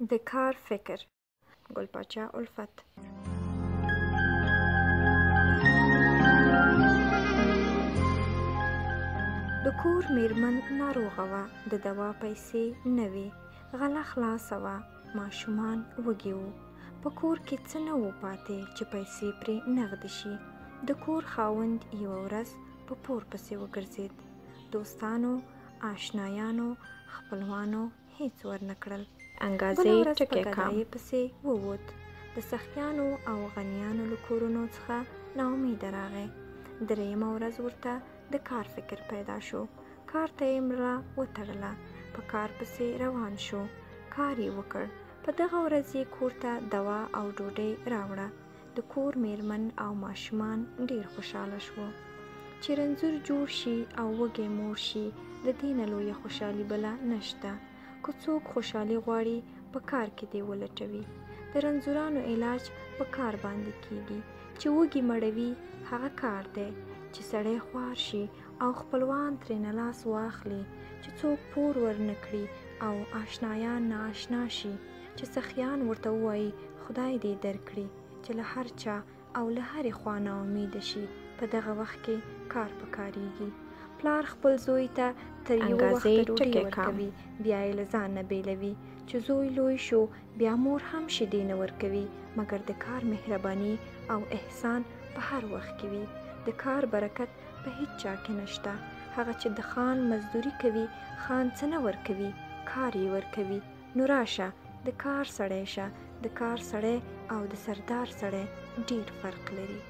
د کار فکر. ګل پاچا الفت. د کور میرمن ناروغه وه، د دوا پیسې نه وې، غله خلاصه وه، ماشومان وږي وو. په کور کې څه نه وو پاتې چې پیسې پرې نغدې شي. د کور خاوند یوه ورځ په پور پسې وګرځېد. دوستانو، آشنایانو، خپلوانو هېڅ ورنه کړل. بله ورځ په ګدایۍ پسې ووت. د سخیانو او غنیانو له کورونو څخه ناامیده راغی. درېیمه ورځ ورته د کار فکر پیدا شو. کار ته یې ملا وتړله. په کار پسې روان شو. کار یې وکړ. په دغه ورځ یې کور ته دوا او ډوډۍ راوړه. د کور میرمن او ماشومان ډېر خوشحاله شو. چې رنځور جوړ شي او وږی مور شي، د دې نه لویه خوشحالي بله نشته. که څوک خوشحالي غواړي، په کار کې دې ولټوي. د رنځورانو علاج په کار باندې کیږي. چې وږي مړوي، هغه کار دی. چې سړی خوار شي او خپلوان ترېنه لاس واخلي، چې څوک پور ورنه کړي او آشنایان نااشنا شي، چې سخیان ورته ووایي خدای دې درکړي، چې له هر چا او له هرې خوا نا امیده شي، په دغه وخت کې کار پکارېږي. پلار خپل زوی ته تر یوه وخته ډوډۍ ورکوي، بیا یې له ځان نه بیلوي. چې زوی لوی شو، بیا مور هم شیدې نه ورکوي، مګر د کار مهرباني او احسان په هر وخت کې وي. د کار برکت په هیڅ چا کې نشته. هغه چې د خان مزدوري کوي، خان څه نه ورکوي، کار یې ورکوي. نو راشه، د کار سړی شه. د کار سړی او د سردار سړی ډېر فرق لري.